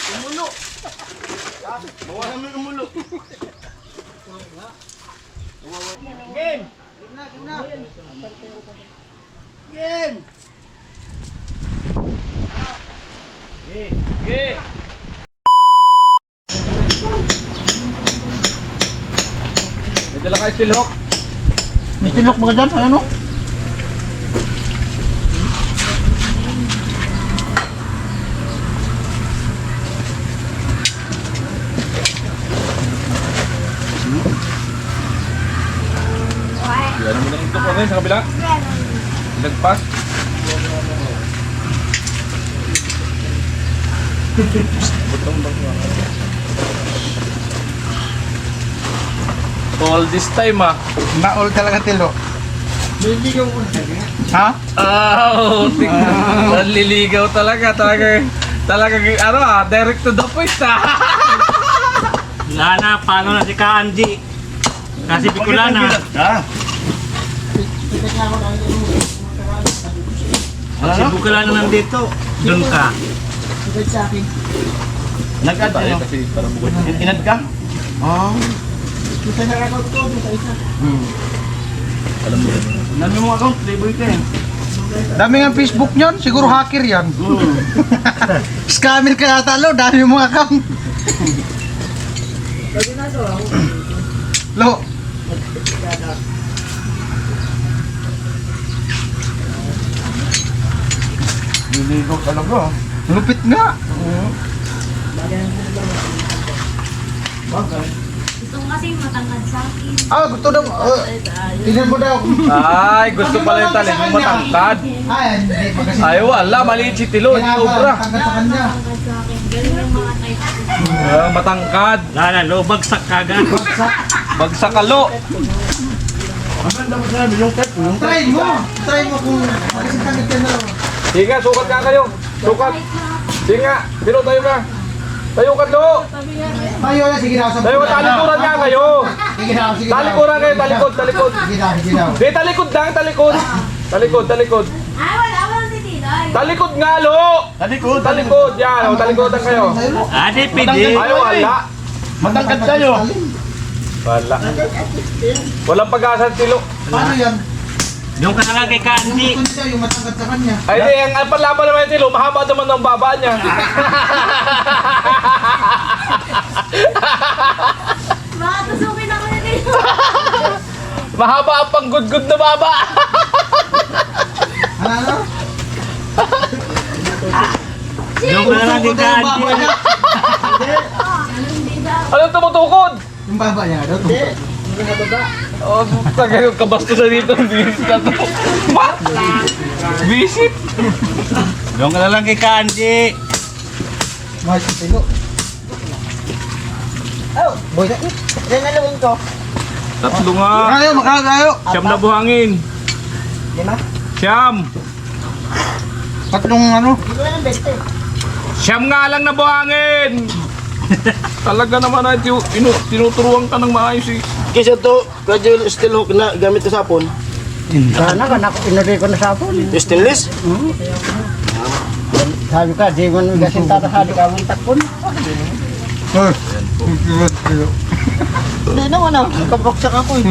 Umulo. Bawasan mo yung umulo. Game! Game! Game! May dala kayo silhok. May tinok mga dyan, ano? Yan mo na ito po rin sa kabila. Lagpas. Butong bang all this time Maol talaga tilo. Nililigaw ko na. Ha? Naliligaw talaga. Talaga, ano direct to the point Wala na, paano na si Kanji? Kasi Bicolana. Si Bicolana nandito, doon ka. Nag-add tayo kasi parang bukod. Inad ka? Oo. Alam mo rin. Dami mong account, playboy ka eh. Dami nga Facebook nyon, siguro hacker yan. Scammer ka yata lo, dami mong account. Lo. Liligaw talaga. Lupit nga. Gusto ko kasi matangkad sa akin. Gusto daw. Tingnan mo daw. Ay, gusto pala yung talent mo matangkad. Hindi magkasi. Ay, wala. Maliit si Tilo. Obra. Tangkad sa kanya. Matangkad sa akin. Ganun yung mga type. Matangkad. Wala, lo, bagsak kagad. Bagsak kalo. Try mo kung magkasi tangkad ka na lang. Sige nga, sukat nga kayo. Sukat. Sige nga. Tilo, tayo ka. Tayo ka, Lo. Tayo na, sige daw. Tayo ka, talikuran nga kayo. Sige daw, sige daw. Talikuran kayo, talikod. Sige daw. Di, talikod lang, talikod. Talikod. Ay, wala si Tinoy. Talikod nga, Lo. Talikod. Yan, talikodan kayo. Ate, pwede. Ay, wala. Matangkad kayo. Wala. Walang pag-asa, Tilo. Paano yan? Doon ka na lang kay Kanji. Kung siya yung matangkad sa kanya. Ay, di, ang panlaban naman yung Tilo, mahaba naman ng baba niya. Baka tusukin ako na dito. Mahaba ang panggudgud na baba. Ano? Doon ka na lang kay Kanji. Anong tumutukod? Yung baba niya daw. Oh, tagay yung kabastos na dito. Visit ka to. What? Visit? Doon ka na lang kay Kanji. Mahal si Tilo. Boy na. Yan na lawin ko. Tatlo nga. Ayaw, makakayo. Siyam na buhangin. Lima? Siyam. Tatlong ano? Siyam nga lang na buhangin. Talaga naman ay tinuturuan ka ng maayos eh. Kisa to, gradual steel hook na gamit na sapon. Sana ka, inagay ko na sapon. Stainless? Sabi ka, di mo nang gasin tatahali ka mong takpon. Hindi naman ah, kabaksak ako eh.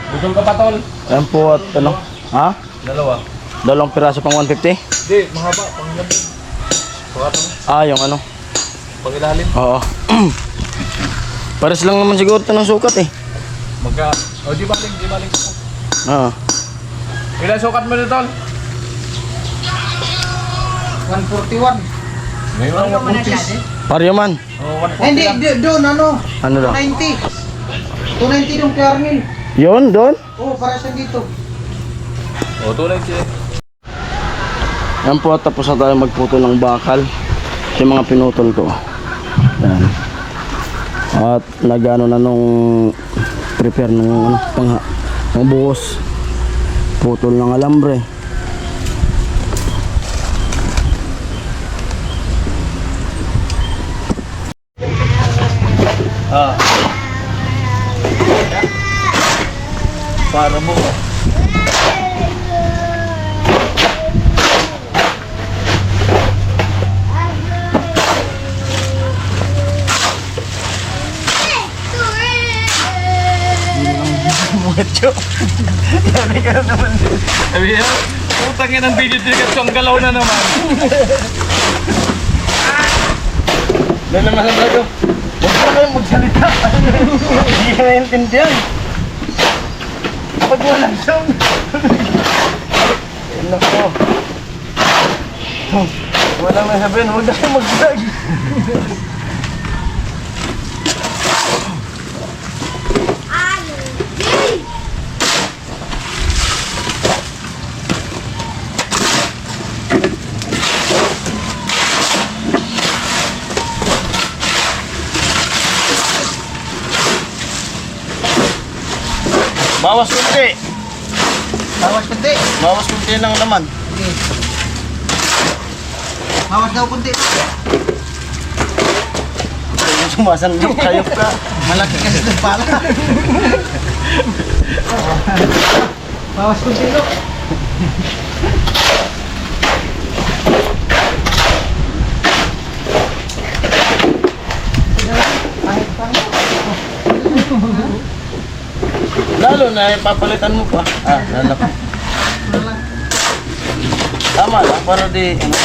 Gutom ka pa, Tol? Ayan po at ano? Ha? Dalawa. Dalawang piraso pang 150? Hindi, mahaba. Pangilalim. Yung ano? Pangilalim. Oo. Pares lang naman siguro ito ng sukat eh. Magka... O, di baling. Oo. Ilan sukat mo nito, Tol? 141. Ngayon ang 140. Pareho man. Oh, 140 Hindi, lang. doon ano? Ano daw? 290. 290 yung kernel. Yun, doon. Oo, para sa dito. O, tunay siya. Ayan po, tapos na tayo magputol ng bakal. Yung mga pinutol ko. Ayan. At nagano na nung prepare ng ano, ng buhos. Putol ng alambre. Para mo. Macho. Yan ka naman. Sabi niya, putang yan ang video dito. Ang galaw na naman. Doon naman sa bago. Huwag na kayong magsalita. Hindi ka naintindihan. Pag walang sound. Yan na po. Walang nasabihin, huwag na kayong mag-vlog. Bawas kunti. Bawas kunti. Bawas kunti ng laman. Bawas daw kunti. Ayun, sumasandok kayo ka. Malaki kasi ng pala. Bawas kunti no. Lalo na ipapalitan mo pa. Lalaki. Tama lang, para di ano.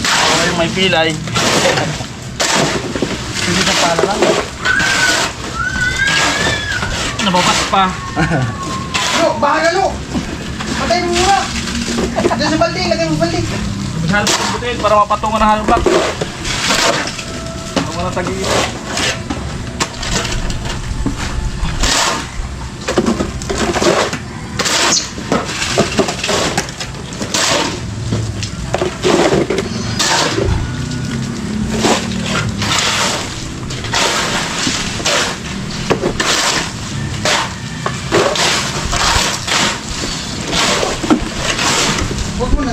Okay, may pilay. Hindi sa pala lang. Nababat pa. Lo, bahala lo. Patay mo muna. Diyan sa balde, lagay mo balde. Masyado sa butil para mapatungan ng halbak. Ang mga tag-iito. Huwag mo na.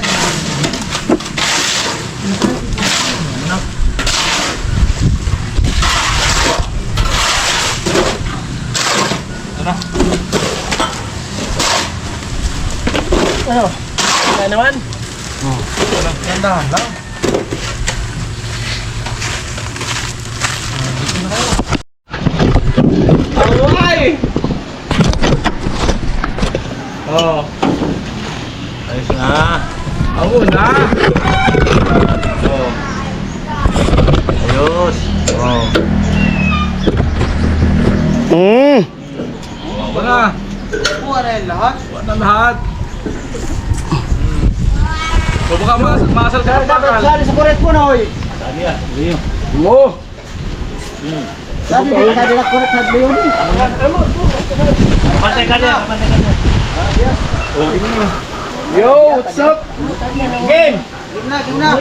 Ano? Wala naman? Gandahan lang. Alright! Oh, Ayos na. ang una. Oh. Ayos. Oh. Wala na. Kuha na yan lahat. Wala na lahat. So baka masal ka ng bakal. Sali sa kuret mo na hoy. Sabi ah. Sabi Mo! Sabi ko sabi na kuret sa yun. Pantay ka niya, pantay ka niya. Yo, what's up? Game! Game na, game na.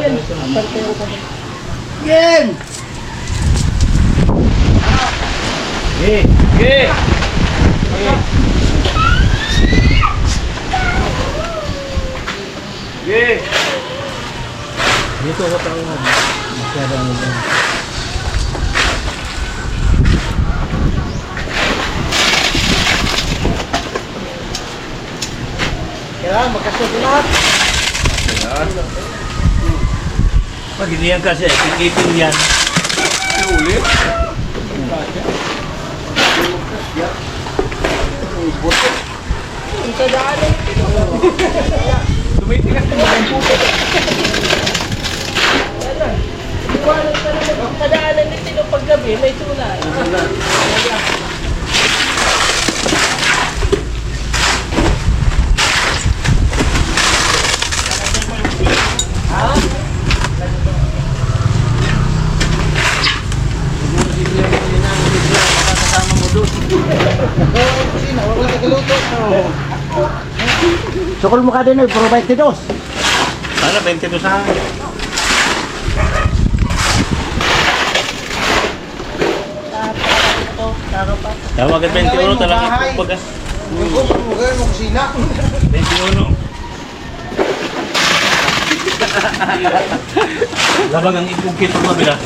Game! Game! Game! Dito ko tayo. Masyado ano ba? Kailangan magkasunod lahat. Pag hindi yan kasi, kikipin yan. Ulit? Tumitigas na mga puto. Kadaanan nito ng paggabi, may tulay. Wala nagluto. Sukol mo ka din eh, puro 22. Sana 22 sa akin. Tawagan 21 talaga ito baga. Mugay mo kusina. 21. Labag ang ipugkit ng mabila.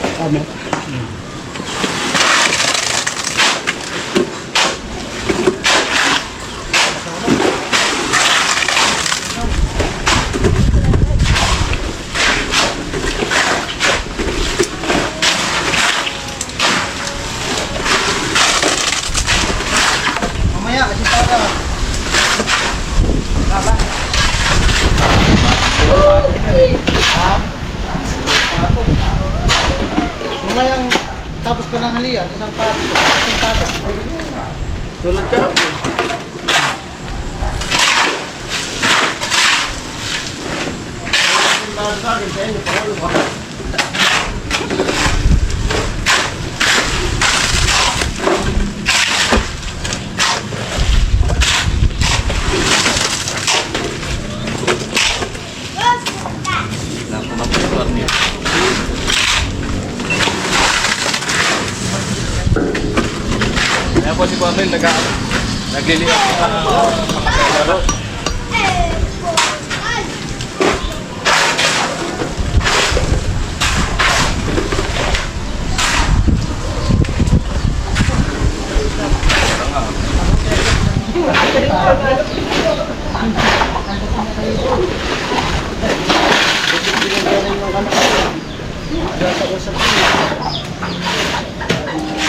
Mamaya, kasi para. Mamayang tapos ko ng halian, isang pato. Isang pato. Tulad ka. Kaya po si Cornel nagliliyak sa laro.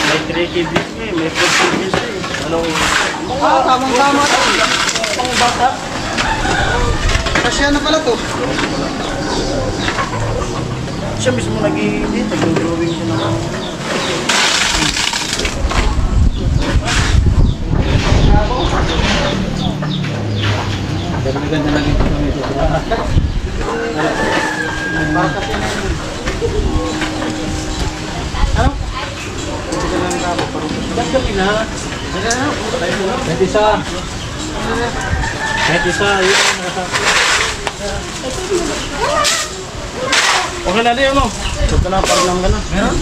May 3 kids eh, may 4 kids eh. Anong... Tamang-tama to. Pang bata. Kasya na pala to. Siya mismo nag-i-edit, nag-drawing siya ng... Ganda lang ito kami ito. Ano? Kahit isa. Kahit isa, yun. Okay na din, ano? Huwag ka na, parang ka na. Meron?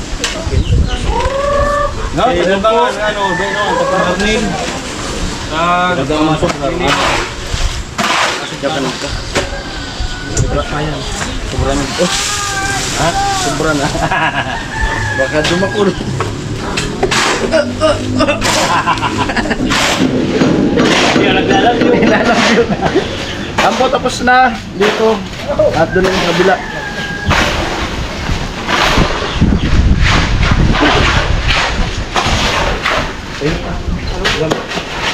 No, tatangan, ano, doon, Cornel. Ganda ang masok na. Diyan ka na ka. Sobra na. Oh! Ha? Sobra na. Baka dumakul. Naglalab yun. Ampo, tapos na dito. At doon ang kabila.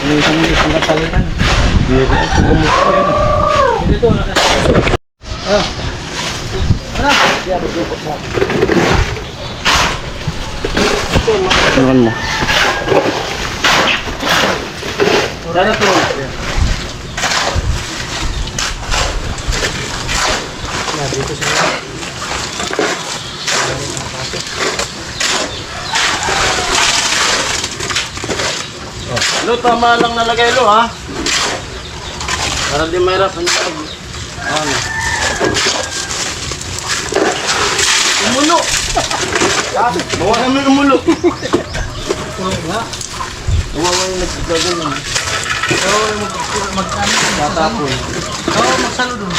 Ano isang katalitan? Dito, Tingnan mo. sana to. Lo, tama lang nalagay lo, ha? Para di mahirap ang tag. Ano? Umulo! Bawa naman umulo. Bawa yung nagkagagan naman. Tatapon. Oo, magsalo doon.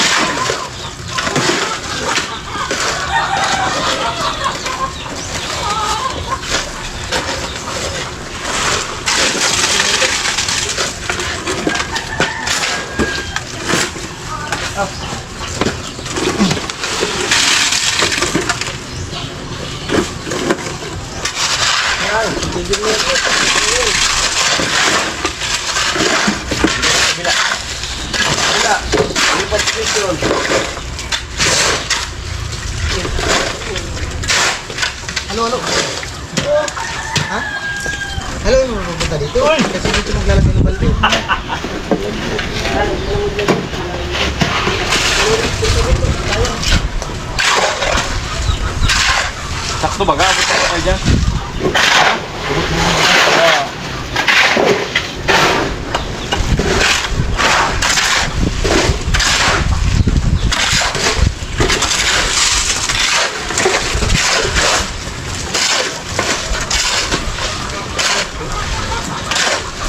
Ano? Ha? Hello, ano mapupunta dito? Kasi dito maglalagay ng balde. Sakto ba? Abot ako kayo dyan.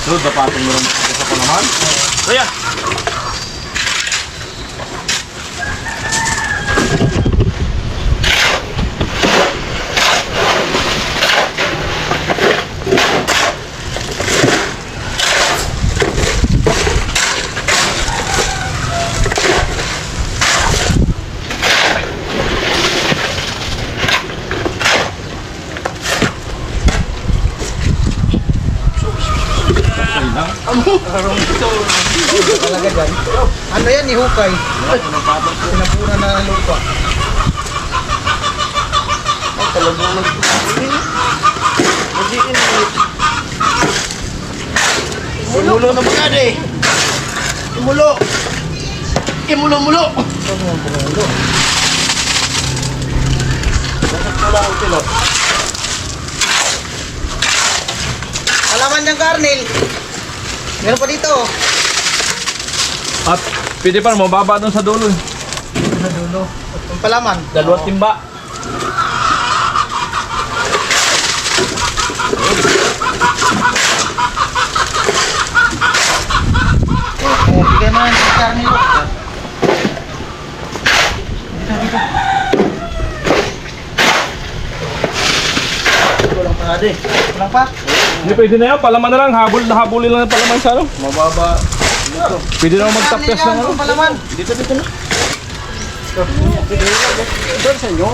Dude, dapatin mo rin isa ko naman. Kaya! Talaga dyan. Ano yan, ihukay? Pinapunan na ng lupa. Imulo na mga de. Imulo. Imulo-mulo. Alaman niyang karnil. Meron pa dito. At pwede pa, mababa doon sa dulo. Sa dulo. Ang palaman. Dalawang timba. Oh, bigay mo yan sa karnil. Dito. Walang pa de. Walang pa? Hindi pwede na yan, palaman na lang. Habulin lang yung palaman sa ano. Mababa. Pwede na magtapyas ng ano. Ang palaman. Dito na. Doon sa inyo.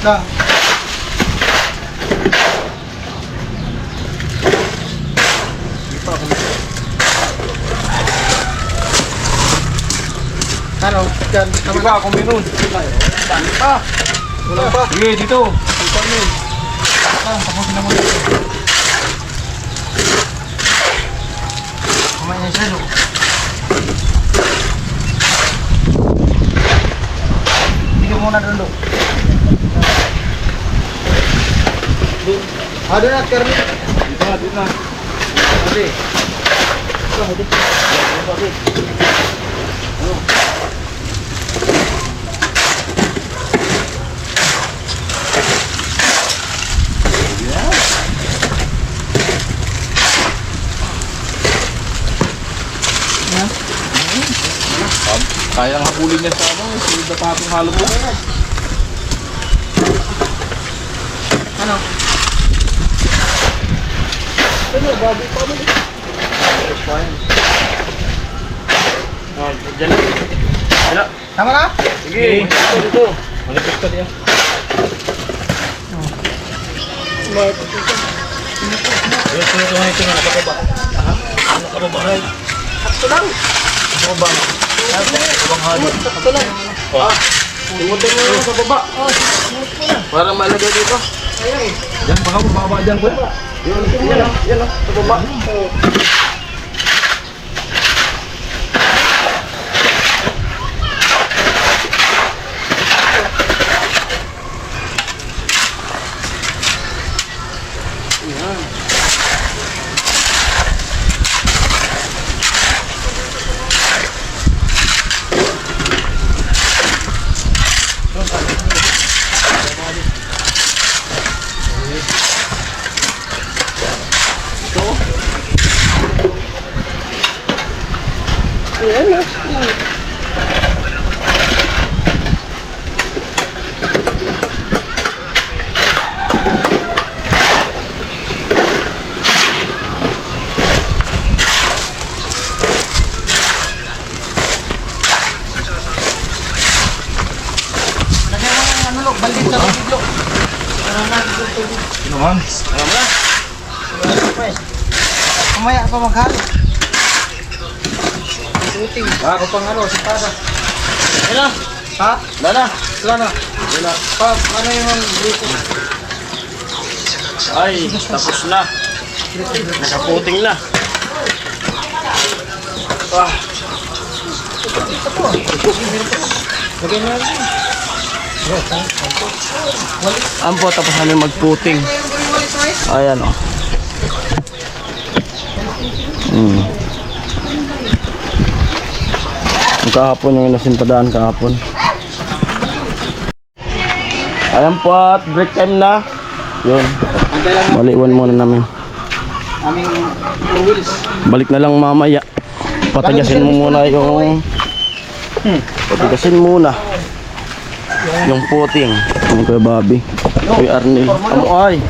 Na. Ano? Diyan. Sige pa, kung meron. Walang pa. Sige, dito. Tapusin na muna. Kumain na siya, Lu. Tigil muna doon, Lu. Doon na, Kermit. Dito na. Adi. Kaya nga habulin niya sa ano. Sunod na patong halo mo. Ano? Diyan na. Tama na? Sige. Dito. Manipis ka niya. Tumutin mo lang sa baba. Para malagay dito. Diyan, baka mababa dyan ko. Yan o. Sa baba. Balik sa video. Naman. Mamaya pa maghalo. Puting. Ako pang ano, sipada. Yan na. Ha? Dana. Wala na. Wala. Pa, ano yung dito? Ay, tapos na. Nakaputing na. Ah. Lagay mo lang. Ampo, tapos namin magputing. Ayan o. Yung kahapon yung inasinpadaan kahapon. Ayan po at break time na. Yun. Baliwan muna namin. Aming wheels. Balik na lang mamaya. Patigasin mo muna yung... Patigasin muna. Yung puting. Yung Kuya Bobby. Kuya Arnel. Ano ay?